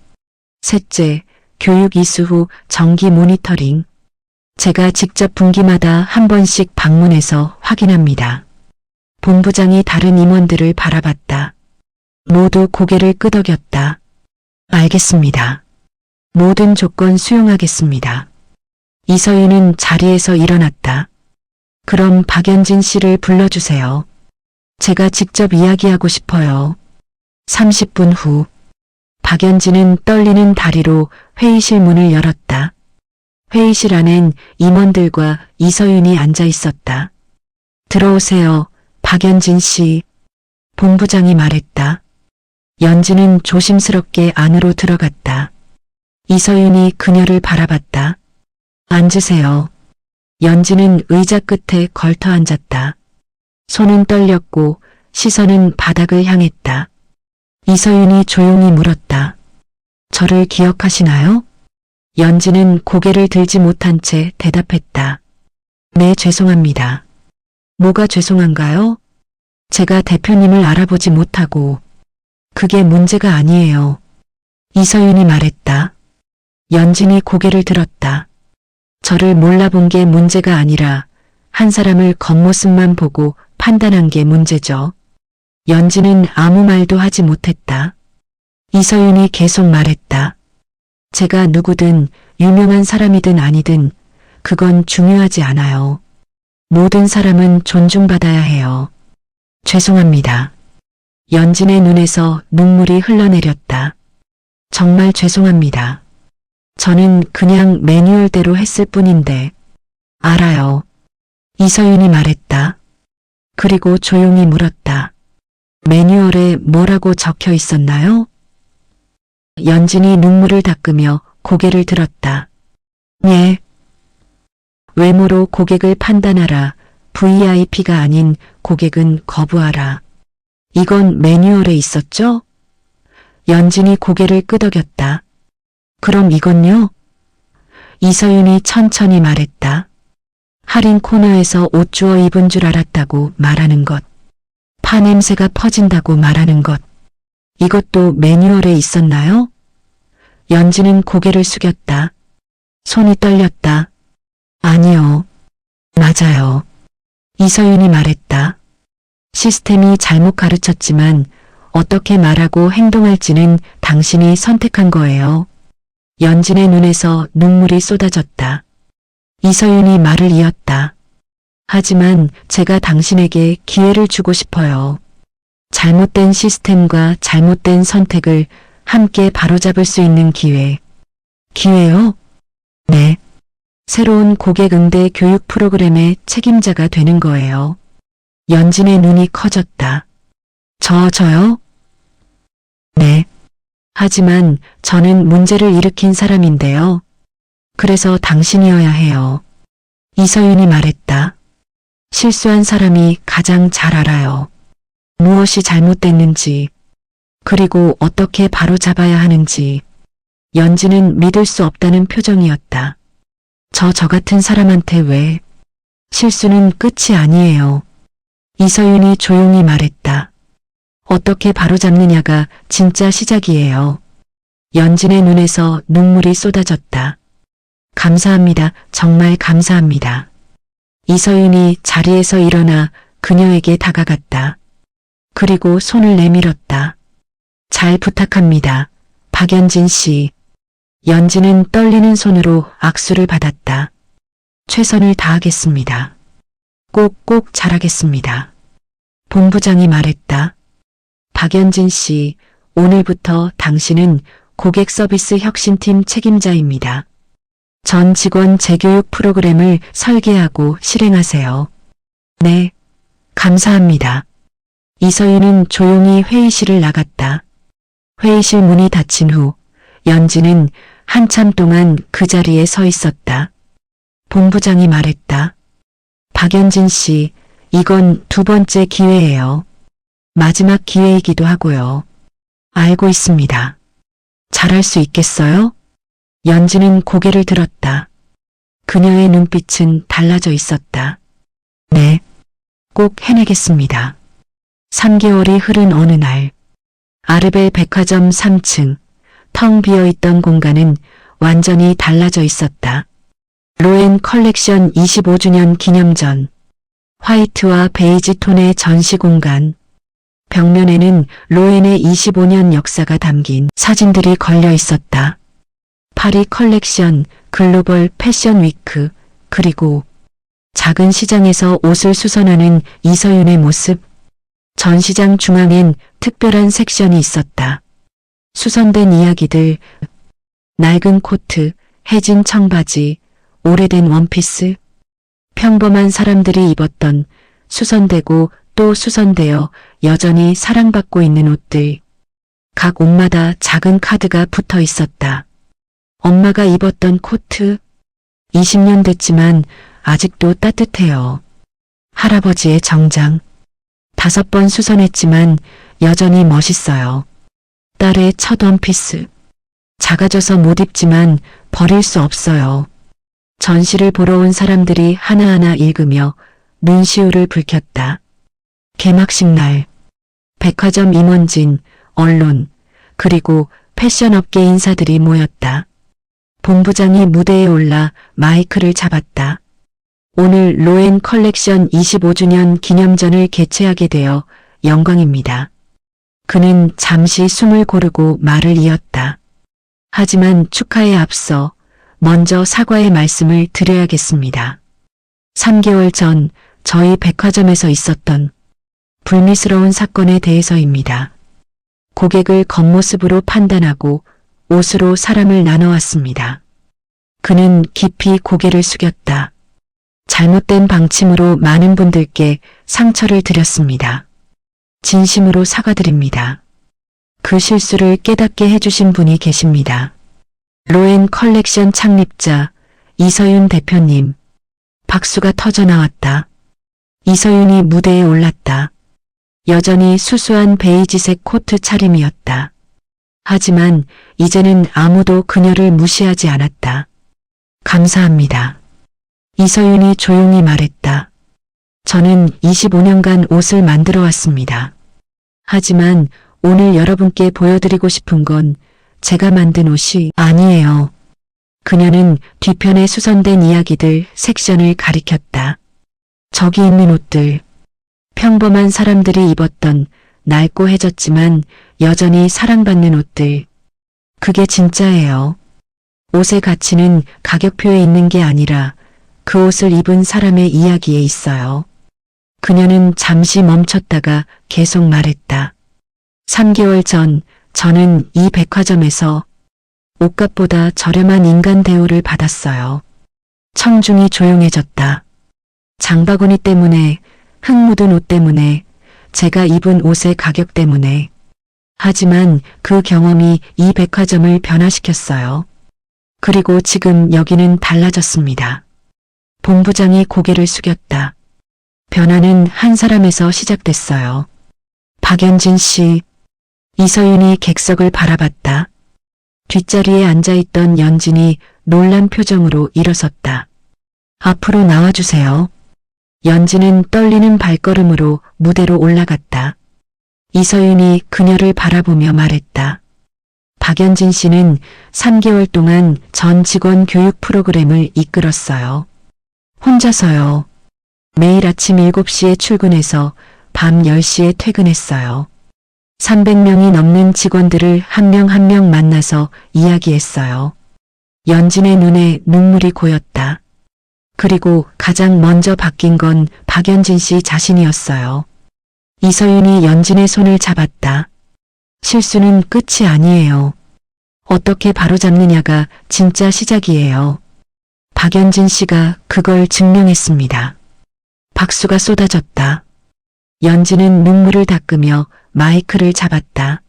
셋째, 교육 이수 후 정기 모니터링. 제가 직접 분기마다 한 번씩 방문해서 확인합니다. 본부장이 다른 임원들을 바라봤다. 모두 고개를 끄덕였다. 알겠습니다. 모든 조건 수용하겠습니다. 이서윤은 자리에서 일어났다. 그럼 박연진 씨를 불러주세요. 제가 직접 이야기하고 싶어요. 30분 후 박연진은 떨리는 다리로 회의실 문을 열었다. 회의실 안엔 임원들과 이서윤이 앉아 있었다. 들어오세요, 박연진 씨. 본부장이 말했다. 연진은 조심스럽게 안으로 들어갔다. 이서윤이 그녀를 바라봤다. 앉으세요. 연진은 의자 끝에 걸터 앉았다. 손은 떨렸고 시선은 바닥을 향했다. 이서윤이 조용히 물었다. 저를 기억하시나요? 연진은 고개를 들지 못한 채 대답했다. 네, 죄송합니다. 뭐가 죄송한가요? 제가 대표님을 알아보지 못하고. 그게 문제가 아니에요. 이서윤이 말했다. 연진이 고개를 들었다. 저를 몰라본 게 문제가 아니라 한 사람을 겉모습만 보고 판단한 게 문제죠. 연진은 아무 말도 하지 못했다. 이서윤이 계속 말했다. 제가 누구든 유명한 사람이든 아니든 그건 중요하지 않아요. 모든 사람은 존중받아야 해요. 죄송합니다. 연진의 눈에서 눈물이 흘러내렸다. 정말 죄송합니다. 저는 그냥 매뉴얼대로 했을 뿐인데. 알아요. 이서윤이 말했다. 그리고 조용히 물었다. 매뉴얼에 뭐라고 적혀 있었나요? 연진이 눈물을 닦으며 고개를 들었다. 예. 외모로 고객을 판단하라. VIP가 아닌 고객은 거부하라. 이건 매뉴얼에 있었죠? 연진이 고개를 끄덕였다. 그럼 이건요? 이서윤이 천천히 말했다. 할인 코너에서 옷 주워 입은 줄 알았다고 말하는 것. 파 냄새가 퍼진다고 말하는 것. 이것도 매뉴얼에 있었나요? 연진은 고개를 숙였다. 손이 떨렸다. 아니요. 맞아요. 이서윤이 말했다. 시스템이 잘못 가르쳤지만 어떻게 말하고 행동할지는 당신이 선택한 거예요. 연진의 눈에서 눈물이 쏟아졌다. 이서윤이 말을 이었다. 하지만 제가 당신에게 기회를 주고 싶어요. 잘못된 시스템과 잘못된 선택을 함께 바로잡을 수 있는 기회. 기회요? 네. 새로운 고객 응대 교육 프로그램의 책임자가 되는 거예요. 연진의 눈이 커졌다. 저요? 네. 하지만 저는 문제를 일으킨 사람인데요. 그래서 당신이어야 해요. 이서윤이 말했다. 실수한 사람이 가장 잘 알아요. 무엇이 잘못됐는지, 그리고 어떻게 바로잡아야 하는지. 연진은 믿을 수 없다는 표정이었다. 저 같은 사람한테 왜? 실수는 끝이 아니에요. 이서윤이 조용히 말했다. 어떻게 바로잡느냐가 진짜 시작이에요. 연진의 눈에서 눈물이 쏟아졌다. 감사합니다. 정말 감사합니다. 이서윤이 자리에서 일어나 그녀에게 다가갔다. 그리고 손을 내밀었다. 잘 부탁합니다. 박연진 씨. 연진은 떨리는 손으로 악수를 받았다. 최선을 다하겠습니다. 꼭꼭 잘하겠습니다. 본부장이 말했다. 박연진 씨, 오늘부터 당신은 고객 서비스 혁신팀 책임자입니다. 전 직원 재교육 프로그램을 설계하고 실행하세요. 네, 감사합니다. 이서윤은 조용히 회의실을 나갔다. 회의실 문이 닫힌 후 연진은 한참 동안 그 자리에 서 있었다. 본부장이 말했다. 박연진 씨, 이건 두 번째 기회예요. 마지막 기회이기도 하고요. 알고 있습니다. 잘할 수 있겠어요? 연진은 고개를 들었다. 그녀의 눈빛은 달라져 있었다. 네, 꼭 해내겠습니다. 3개월이 흐른 어느 날, 아르벨 백화점 3층, 텅 비어있던 공간은 완전히 달라져 있었다. 로엔 컬렉션 25주년 기념전, 화이트와 베이지 톤의 전시 공간, 벽면에는 로엔의 25년 역사가 담긴 사진들이 걸려 있었다. 파리 컬렉션, 글로벌 패션 위크, 그리고 작은 시장에서 옷을 수선하는 이서윤의 모습. 전시장 중앙엔 특별한 섹션이 있었다. 수선된 이야기들, 낡은 코트, 해진 청바지, 오래된 원피스, 평범한 사람들이 입었던 수선되고 또 수선되어 여전히 사랑받고 있는 옷들. 각 옷마다 작은 카드가 붙어 있었다. 엄마가 입었던 코트, 20년 됐지만 아직도 따뜻해요. 할아버지의 정장, 5번 수선했지만 여전히 멋있어요. 딸의 첫 원피스, 작아져서 못 입지만 버릴 수 없어요. 전시를 보러 온 사람들이 하나하나 읽으며 눈시울을 붉혔다. 개막식 날, 백화점 임원진, 언론, 그리고 패션업계 인사들이 모였다. 본부장이 무대에 올라 마이크를 잡았다. 오늘 로엔 컬렉션 25주년 기념전을 개최하게 되어 영광입니다. 그는 잠시 숨을 고르고 말을 이었다. 하지만 축하에 앞서 먼저 사과의 말씀을 드려야겠습니다. 3개월 전 저희 백화점에서 있었던 불미스러운 사건에 대해서입니다. 고객을 겉모습으로 판단하고 옷으로 사람을 나눠왔습니다. 그는 깊이 고개를 숙였다. 잘못된 방침으로 많은 분들께 상처를 드렸습니다. 진심으로 사과드립니다. 그 실수를 깨닫게 해주신 분이 계십니다. 로엔 컬렉션 창립자 이서윤 대표님. 박수가 터져 나왔다. 이서윤이 무대에 올랐다. 여전히 수수한 베이지색 코트 차림이었다. 하지만 이제는 아무도 그녀를 무시하지 않았다. 감사합니다. 이서윤이 조용히 말했다. 저는 25년간 옷을 만들어 왔습니다. 하지만 오늘 여러분께 보여드리고 싶은 건 제가 만든 옷이 아니에요. 그녀는 뒤편에 수선된 이야기들 섹션을 가리켰다. 저기 있는 옷들, 평범한 사람들이 입었던 낡고 해졌지만 여전히 사랑받는 옷들. 그게 진짜예요. 옷의 가치는 가격표에 있는 게 아니라 그 옷을 입은 사람의 이야기에 있어요. 그녀는 잠시 멈췄다가 계속 말했다. 3개월 전 저는 이 백화점에서 옷값보다 저렴한 인간 대우를 받았어요. 청중이 조용해졌다. 장바구니 때문에, 흙 묻은 옷 때문에, 제가 입은 옷의 가격 때문에. 하지만 그 경험이 이 백화점을 변화시켰어요. 그리고 지금 여기는 달라졌습니다. 본부장이 고개를 숙였다. 변화는 한 사람에서 시작됐어요. 박연진 씨. 이서윤이 객석을 바라봤다. 뒷자리에 앉아있던 연진이 놀란 표정으로 일어섰다. 앞으로 나와주세요. 연진은 떨리는 발걸음으로 무대로 올라갔다. 이서윤이 그녀를 바라보며 말했다. 박연진 씨는 3개월 동안 전 직원 교육 프로그램을 이끌었어요. 혼자서요. 매일 아침 7시에 출근해서 밤 10시에 퇴근했어요. 300명이 넘는 직원들을 한 명 한 명 만나서 이야기했어요. 연진의 눈에 눈물이 고였다. 그리고 가장 먼저 바뀐 건 박연진 씨 자신이었어요. 이서윤이 연진의 손을 잡았다. 실수는 끝이 아니에요. 어떻게 바로잡느냐가 진짜 시작이에요. 박연진 씨가 그걸 증명했습니다. 박수가 쏟아졌다. 연진은 눈물을 닦으며 마이크를 잡았다.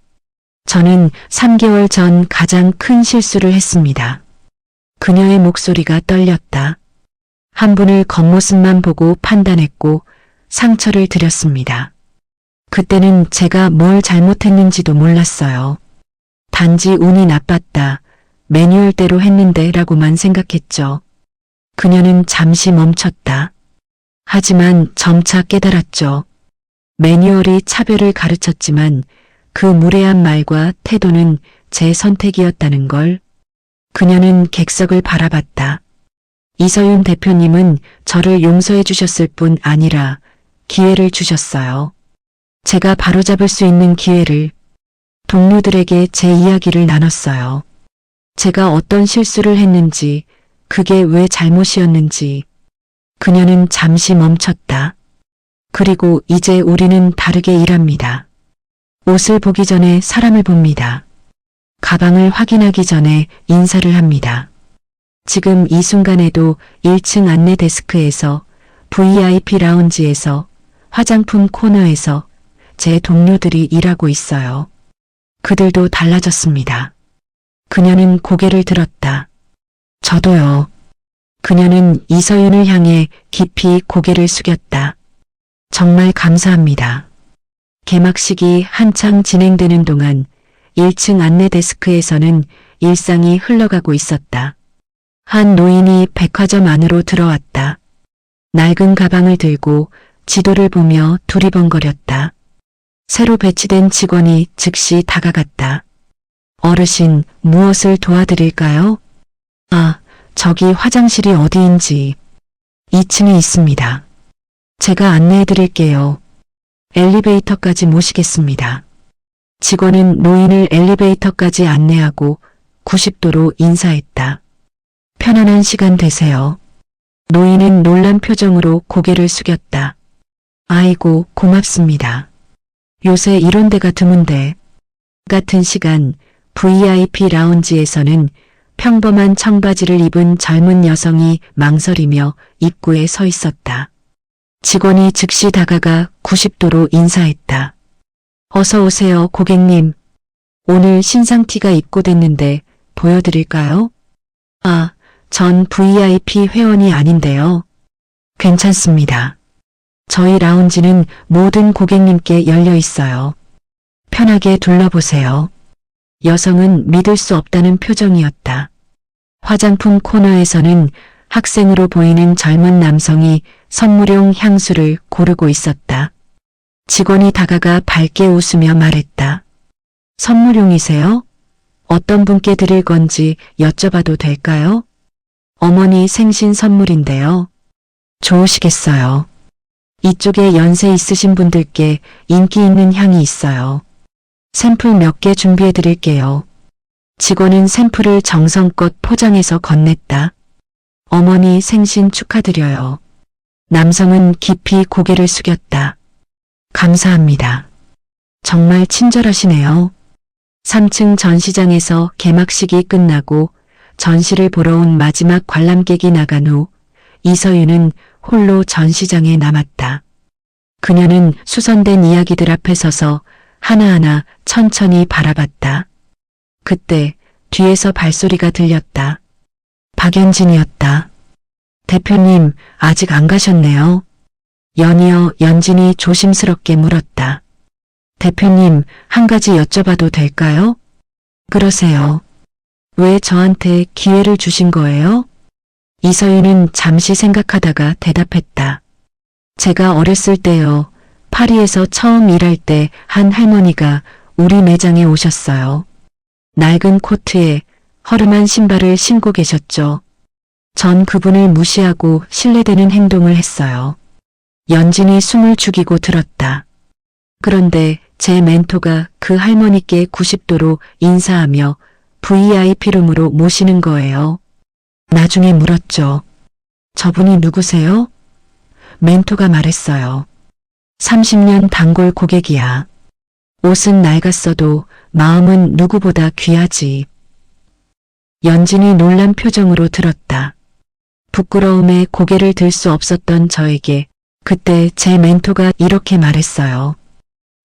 저는 3개월 전 가장 큰 실수를 했습니다. 그녀의 목소리가 떨렸다. 한 분을 겉모습만 보고 판단했고 상처를 드렸습니다. 그때는 제가 뭘 잘못했는지도 몰랐어요. 단지 운이 나빴다. 매뉴얼대로 했는데 라고만 생각했죠. 그녀는 잠시 멈췄다. 하지만 점차 깨달았죠. 매뉴얼이 차별을 가르쳤지만 그 무례한 말과 태도는 제 선택이었다는 걸. 그녀는 객석을 바라봤다. 이서윤 대표님은 저를 용서해 주셨을 뿐 아니라 기회를 주셨어요. 제가 바로잡을 수 있는 기회를. 동료들에게 제 이야기를 나눴어요. 제가 어떤 실수를 했는지, 그게 왜 잘못이었는지. 그녀는 잠시 멈췄다. 그리고 이제 우리는 다르게 일합니다. 옷을 보기 전에 사람을 봅니다. 가방을 확인하기 전에 인사를 합니다. 지금 이 순간에도 1층 안내 데스크에서, VIP 라운지에서, 화장품 코너에서 제 동료들이 일하고 있어요. 그들도 달라졌습니다. 그녀는 고개를 들었다. 저도요. 그녀는 이서윤을 향해 깊이 고개를 숙였다. 정말 감사합니다. 개막식이 한창 진행되는 동안 1층 안내 데스크에서는 일상이 흘러가고 있었다. 한 노인이 백화점 안으로 들어왔다. 낡은 가방을 들고 지도를 보며 두리번거렸다. 새로 배치된 직원이 즉시 다가갔다. 어르신, 무엇을 도와드릴까요? 아, 저기 화장실이 어디인지. 2층에 있습니다. 제가 안내해 드릴게요. 엘리베이터까지 모시겠습니다. 직원은 노인을 엘리베이터까지 안내하고 90도로 인사했다. 편안한 시간 되세요. 노인은 놀란 표정으로 고개를 숙였다. 아이고, 고맙습니다. 요새 이런 데가 드문데. 같은 시간 VIP 라운지에서는 평범한 청바지를 입은 젊은 여성이 망설이며 입구에 서 있었다. 직원이 즉시 다가가 90도로 인사했다. 어서 오세요, 고객님. 오늘 신상티가 입고됐는데 보여드릴까요? 아, 전 VIP 회원이 아닌데요. 괜찮습니다. 저희 라운지는 모든 고객님께 열려 있어요. 편하게 둘러보세요. 여성은 믿을 수 없다는 표정이었다. 화장품 코너에서는 학생으로 보이는 젊은 남성이 선물용 향수를 고르고 있었다. 직원이 다가가 밝게 웃으며 말했다. 선물용이세요? 어떤 분께 드릴 건지 여쭤봐도 될까요? 어머니 생신 선물인데요. 좋으시겠어요. 이쪽에 연세 있으신 분들께 인기 있는 향이 있어요. 샘플 몇 개 준비해 드릴게요. 직원은 샘플을 정성껏 포장해서 건넸다. 어머니 생신 축하드려요. 남성은 깊이 고개를 숙였다. 감사합니다. 정말 친절하시네요. 3층 전시장에서 개막식이 끝나고 전시를 보러 온 마지막 관람객이 나간 후 이서윤은 홀로 전시장에 남았다. 그녀는 수선된 이야기들 앞에 서서 하나하나 천천히 바라봤다. 그때 뒤에서 발소리가 들렸다. 박연진이었다. 대표님, 아직 안 가셨네요. 연이어 연진이 조심스럽게 물었다. 대표님, 한 가지 여쭤봐도 될까요? 그러세요. 왜 저한테 기회를 주신 거예요? 이서윤은 잠시 생각하다가 대답했다. 제가 어렸을 때요. 파리에서 처음 일할 때 한 할머니가 우리 매장에 오셨어요. 낡은 코트에 허름한 신발을 신고 계셨죠. 전 그분을 무시하고 신뢰되는 행동을 했어요. 연진이 숨을 죽이고 들었다. 그런데 제 멘토가 그 할머니께 90도로 인사하며 VIP룸으로 모시는 거예요. 나중에 물었죠. 저분이 누구세요? 멘토가 말했어요. 30년 단골 고객이야. 옷은 낡았어도 마음은 누구보다 귀하지. 연진이 놀란 표정으로 들었다. 부끄러움에 고개를 들 수 없었던 저에게 그때 제 멘토가 이렇게 말했어요.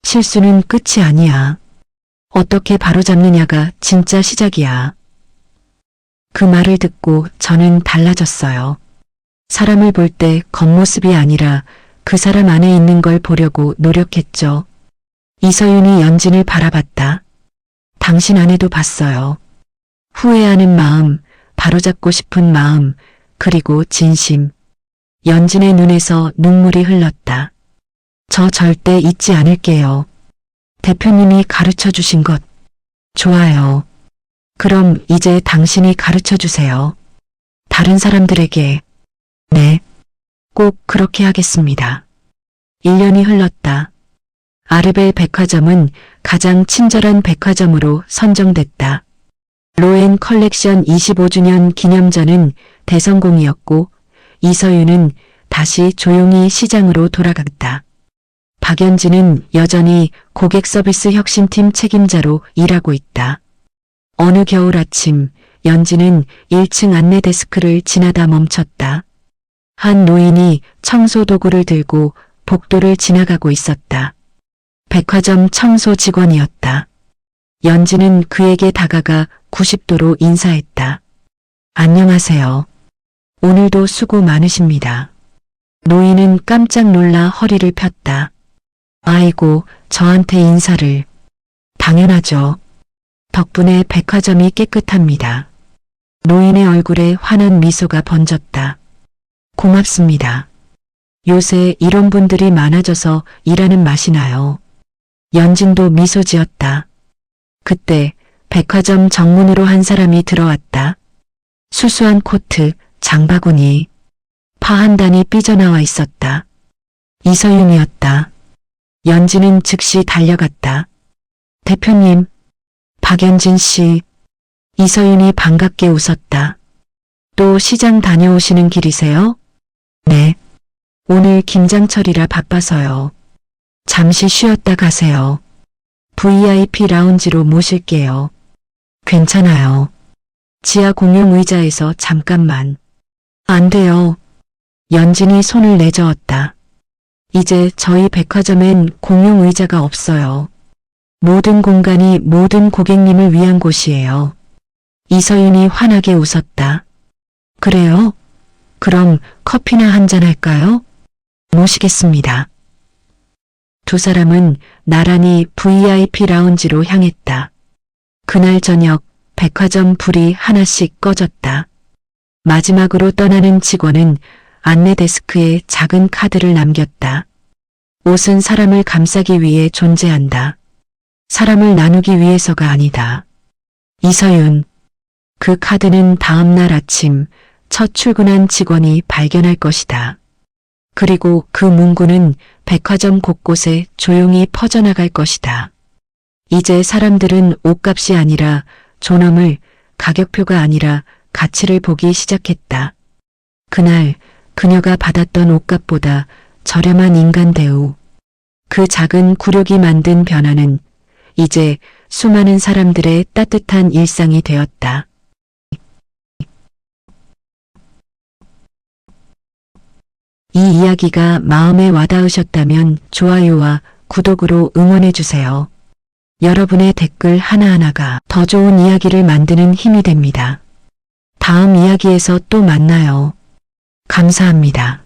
실수는 끝이 아니야. 어떻게 바로잡느냐가 진짜 시작이야. 그 말을 듣고 저는 달라졌어요. 사람을 볼 때 겉모습이 아니라 그 사람 안에 있는 걸 보려고 노력했죠. 이서윤이 연진을 바라봤다. 당신 안에도 봤어요. 후회하는 마음, 바로잡고 싶은 마음, 그리고 진심. 연진의 눈에서 눈물이 흘렀다. 저 절대 잊지 않을게요. 대표님이 가르쳐 주신 것. 좋아요. 그럼 이제 당신이 가르쳐 주세요. 다른 사람들에게. 네. 꼭 그렇게 하겠습니다. 1년이 흘렀다. 아르벨 백화점은 가장 친절한 백화점으로 선정됐다. 로엔 컬렉션 25주년 기념전은 대성공이었고 이서윤은 다시 조용히 시장으로 돌아갔다. 박연진은 여전히 고객 서비스 혁신팀 책임자로 일하고 있다. 어느 겨울 아침 연진은 1층 안내 데스크를 지나다 멈췄다. 한 노인이 청소 도구를 들고 복도를 지나가고 있었다. 백화점 청소 직원이었다. 연진은 그에게 다가가 90도로 인사했다. 안녕하세요. 오늘도 수고 많으십니다. 노인은 깜짝 놀라 허리를 폈다. 아이고, 저한테 인사를. 당연하죠. 덕분에 백화점이 깨끗합니다. 노인의 얼굴에 환한 미소가 번졌다. 고맙습니다. 요새 이런 분들이 많아져서 일하는 맛이 나요. 연진도 미소 지었다. 그때 백화점 정문으로 한 사람이 들어왔다. 수수한 코트, 장바구니, 파 한 단이 삐져나와 있었다. 이서윤이었다. 연진은 즉시 달려갔다. 대표님, 박연진 씨. 이서윤이 반갑게 웃었다. 또 시장 다녀오시는 길이세요? 네. 오늘 김장철이라 바빠서요. 잠시 쉬었다 가세요. VIP 라운지로 모실게요. 괜찮아요. 지하 공용 의자에서 잠깐만. 안 돼요. 연진이 손을 내저었다. 이제 저희 백화점엔 공용 의자가 없어요. 모든 공간이 모든 고객님을 위한 곳이에요. 이서윤이 환하게 웃었다. 그래요? 그럼 커피나 한잔 할까요? 모시겠습니다. 두 사람은 나란히 VIP 라운지로 향했다. 그날 저녁 백화점 불이 하나씩 꺼졌다. 마지막으로 떠나는 직원은 안내 데스크에 작은 카드를 남겼다. 옷은 사람을 감싸기 위해 존재한다. 사람을 나누기 위해서가 아니다. 이서윤. 그 카드는 다음 날 아침 첫 출근한 직원이 발견할 것이다. 그리고 그 문구는 백화점 곳곳에 조용히 퍼져나갈 것이다. 이제 사람들은 옷값이 아니라 존엄을, 가격표가 아니라 가치를 보기 시작했다. 그날 그녀가 받았던 옷값보다 저렴한 인간 대우. 그 작은 굴욕이 만든 변화는 이제 수많은 사람들의 따뜻한 일상이 되었다. 이 이야기가 마음에 와닿으셨다면 좋아요와 구독으로 응원해주세요. 여러분의 댓글 하나하나가 더 좋은 이야기를 만드는 힘이 됩니다. 다음 이야기에서 또 만나요. 감사합니다.